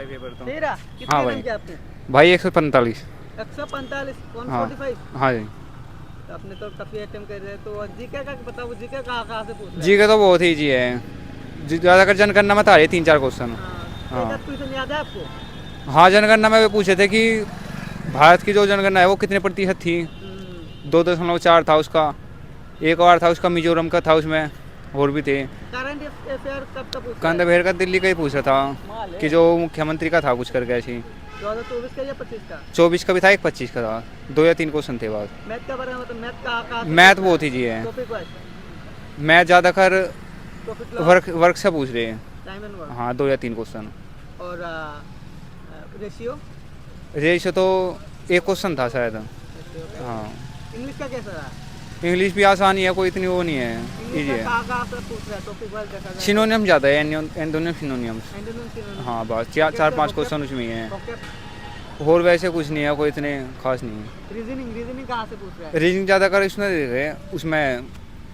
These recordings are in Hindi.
पेपर तो तेरा कितने हाँ रन भाई किया आपने? भाई 145। 145 हाँ 145। हाँ जी। तो आपने तो काफी अटेम्प्ट कर रहे हैं, तो जीके का बताओ, जीके कहाँ से पूछ रहे जी हैं? का तो बहुत ही जी है। ज़्यादातर जनगणना में था ये 3-4 क्वेश्चन। हाँ, एक हाँ आध क्वेश्चन याद है आपको? हाँ, जनगणना में वे पूछे थे कि भारत की जो जनगणना है वो कितने प्रतिशत थी। हम्म। 2.4 था उसका। एक और था उसका मिजोरम का था, उसमें और भी थे। करंट अफेयर कब का पूछ रहा है? कांताभेर का दिल्ली का ही पूछा था माल कि है। जो मुख्यमंत्री का था कुछ करके ऐसी। 2024 का या 25 का? 24 का भी था, एक 25 का था। 2 या 3 क्वेश्चन थे बाद। मैथ का बारे में, मतलब मैथ कहाँ से मैथ पूछ रहा बहुत ही है? जी है। टॉपिक वाइज, मैथ ज़्यादातर प्रॉफिट लॉस, वर्क से पूछ रहे हैं। टाइम एंड वर्क, हाँ 2 या 3 क्वेश्चन। और रेशियो। रेशो तो एक क्वेश्चन था शायद। हाँ इंग्लिश का कैसा रहा? इंग्लिश भी आसान ही है, कोई इतनी वो नहीं है, इंग्लिश इजी में है। कहाँ से पूछ रहा है? टॉपिक वाइज देखा जाए सिनोनियम ज़्यादा है, एंटोनियम सिनोनियम्स। तो हाँ बस 4-5 क्वेश्चन उसमें ही है। और वैसे कुछ नहीं है, कोई इतने खास नहीं है। रीजनिंग, रीजनिंग कहाँ से पूछ रहा है? रीजनिंग ज़्यादातर इसमें दे रहे हैं, उसमें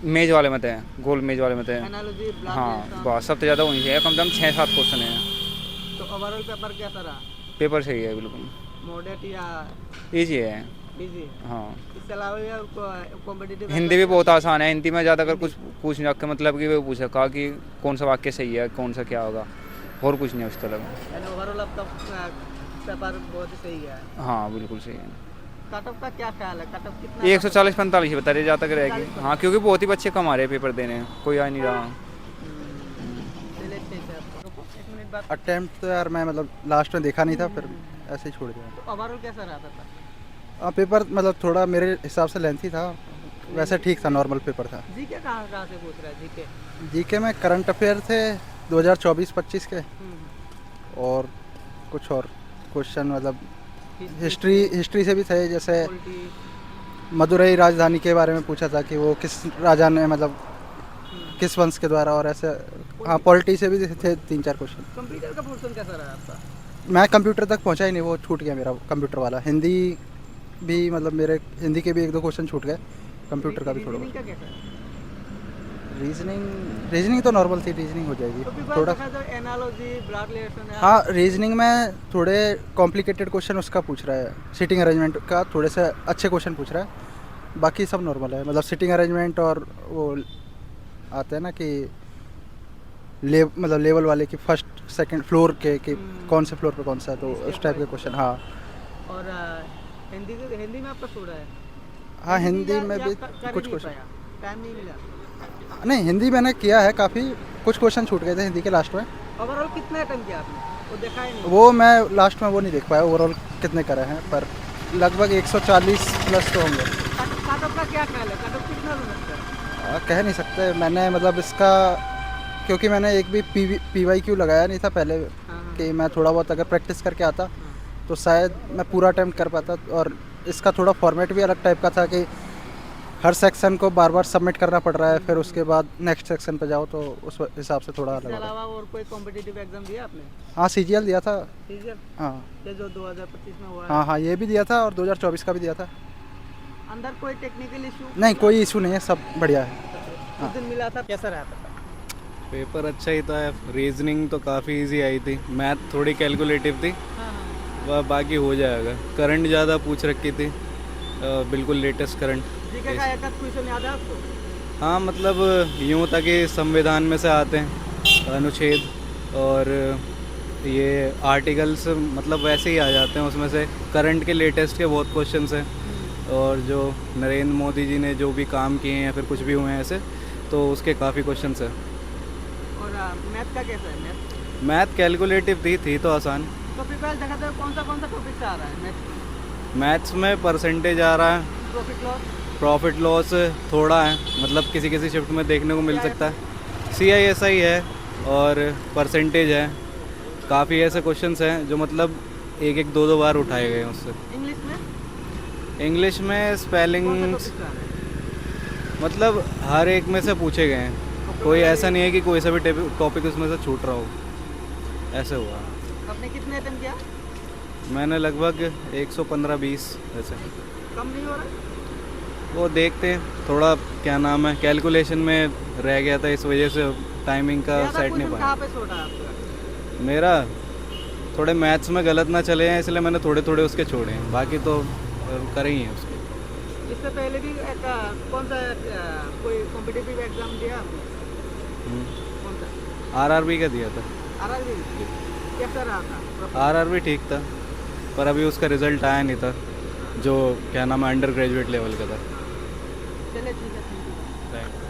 मेज वाले में थे, गोल मेज वाले में थे। एनालॉजी, ब्लॉक हाँ रिलेशन। बस सबसे ज़्यादा वही है, कम से कम 6-7 क्वेश्चन है। तो ओवरऑल पेपर कैसा रहा? पेपर सही है बिल्कुल, मॉडरेट या ईजी है। इजी? हाँ इसके अलावा या कॉम्पिटिटिव हिंदी भी बहुत आसान है। हिंदी में ज़्यादातर कुछ पूछने का मतलब कि वो पूछा कहा कि कौन सा वाक्य सही है, कौन सा क्या होगा, और कुछ नहीं उस तरह। यानी ओवरऑल आपका पेपर बहुत ही सही है। हाँ बिल्कुल सही है। कट ऑफ का क्या ख्याल है? कट ऑफ कितना? 140-45 बता रहे, जहाँ तक रहेगी। हाँ क्योंकि बहुत ही बच्चे कम आ रहे हैं पेपर देने, कोई आ नहीं रहा। चलिए ठीक है आपको। रुको, एक मिनट बाद। अटेम्प्ट तो यार मैं मतलब लास्ट में देखा नहीं था, फिर ऐसे ही छोड़ दिया। तो ओवरऑल कैसा रहा पेपर? पेपर मतलब थोड़ा मेरे हिसाब से लेंथी था, वैसे ठीक था, नॉर्मल पेपर था। जीके कहाँ से पूछ रहा है? जीके जीके में करंट अफेयर थे 2024-25 के, और कुछ और क्वेश्चन मतलब हिस्ट्री से भी थे, जैसे मदुरई राजधानी के बारे में पूछा था कि वो किस राजा ने मतलब किस वंश के द्वारा, और ऐसे। हाँ पॉलिटी से भी थे 3-4 क्वेश्चन। कंप्यूटर का पोर्शन कैसा रहा आपका? मैं कंप्यूटर तक पहुंचा ही नहीं, वो छूट गया मेरा कंप्यूटर वाला। हिंदी भी मतलब मेरे हिंदी के भी 1-2 क्वेश्चन छूट गए, कंप्यूटर का भी थोड़ा। रीजनिंग का कैसा है? रीजनिंग तो नॉर्मल थी, रीजनिंग हो जाएगी थोड़ा। एनालॉजी, ब्लड रिलेशन है। हाँ रीजनिंग में थोड़े कॉम्प्लिकेटेड क्वेश्चन उसका पूछ रहा है, सिटिंग अरेंजमेंट का थोड़े से अच्छे क्वेश्चन पूछ रहा है। बाकी सब नॉर्मल है, मतलब सिटिंग अरेंजमेंट और वो आते हैं ना कि मतलब लेवल वाले की फर्स्ट सेकंड फ्लोर के कि कौन से फ्लोर पे कौन सा है, तो उस टाइप के क्वेश्चन। हाँ और हिंदी में आपका छोड़ा है? हाँ हिंदी में भी कर कुछ नहीं क्वेश्चन। पाया, टाइम नहीं मिला। नहीं हिंदी मैंने किया है काफ़ी, कुछ क्वेश्चन छूट गए थे हिंदी के लास्ट में। ओवरऑल कितने अटेम्प्ट किया आपने? वो देखा ही नहीं। वो मैं लास्ट में वो नहीं देख पाया ओवरऑल कितने करे हैं, पर लगभग 140 प्लस तो होंगे। कट ऑफ का क्या ख्याल है? कट ऑफ कितना हो सकता है? कह नहीं सकते मैंने, मतलब इसका क्योंकि मैंने एक भी PYQ लगाया नहीं था पहले, कि मैं थोड़ा बहुत अगर प्रैक्टिस करके आता तो शायद मैं पूरा अटेम्प्ट कर पाता। और इसका थोड़ा फॉर्मेट भी अलग टाइप का था कि हर सेक्शन को बार बार सबमिट करना पड़ रहा है, फिर उसके बाद नेक्स्ट सेक्शन पे जाओ, तो उस हिसाब से थोड़ा अलग इसके होता है। अलावा और कोई कॉम्पिटिटिव एग्जाम दिया आपने? हाँ CGL दिया था। सीजीएल हाँ ये जो 2025 में हुआ है। हाँ हाँ ये भी दिया था, और 2024 का भी दिया था। अंदर कोई टेक्निकल इशू? नहीं कोई इशू नहीं है, सब बढ़िया है। उस दिन मिला था, कैसा रहा था? पेपर अच्छा ही था। रीजनिंग तो काफ़ी इजी आई थी, मैथ थोड़ी कैलकुलेटिव थी, वह बाकी हो जाएगा। करंट ज़्यादा पूछ रखी थी, बिल्कुल लेटेस्ट करंट। जीके का एक आध क्वेश्चन याद है आपको? हाँ मतलब यूँ था कि संविधान में से आते हैं अनुच्छेद, और ये आर्टिकल्स मतलब वैसे ही आ जाते हैं उसमें से। करंट के लेटेस्ट के बहुत क्वेश्चंस हैं, और जो नरेंद्र मोदी जी ने जो भी काम किए हैं या फिर कुछ भी हुए हैं ऐसे, तो उसके काफ़ी क्वेश्चंस हैं। और मैथ का कैसा है? मैथ कैलकुलेटिव थी तो आसान। तो प्रिपेयर देखा था, कौन सा टॉपिक से आ रहा है मैथ? मैथ्स में परसेंटेज आ रहा है, प्रॉफिट लॉस, प्रॉफिट लॉस थोड़ा है, मतलब किसी किसी शिफ्ट में देखने को मिल सकता है। CISI है और परसेंटेज है। काफ़ी ऐसे क्वेश्चंस हैं जो मतलब 1-2 बार उठाए गए हैं उससे। इंग्लिश में स्पेलिंग्स मतलब हर एक में से पूछे गए हैं, कोई ऐसा नहीं है कि कोई सा भी टॉपिक उसमें से छूट रहा हो, ऐसे हुआ। आपने कितने अटेम्प्ट किया? मैंने लगभग 115-20 ऐसे। कम नहीं हो रहा? वो देखते हैं, थोड़ा क्या नाम है कैलकुलेशन में रह गया था, इस वजह से टाइमिंग का सेट नहीं पाया। कहाँ पे छोड़ा आपका? मेरा थोड़े मैथ्स में गलत ना चले हैं, इसलिए मैंने थोड़े थोड़े उसके छोड़े हैं, बाकी तो करे ही हैं उसके। इससे पहले भी एक कौन सा कोई कॉम्पिटिटिव एग्जाम दिया आपने? कौन सा? आरआरबी का दिया था। आरआरबी कैसा रहा था? आरआरबी ठीक था, पर अभी उसका रिज़ल्ट आया नहीं था, जो क्या नाम है अंडर ग्रेजुएट लेवल का था। चलिए ठीक है, थैंक यू। थैंक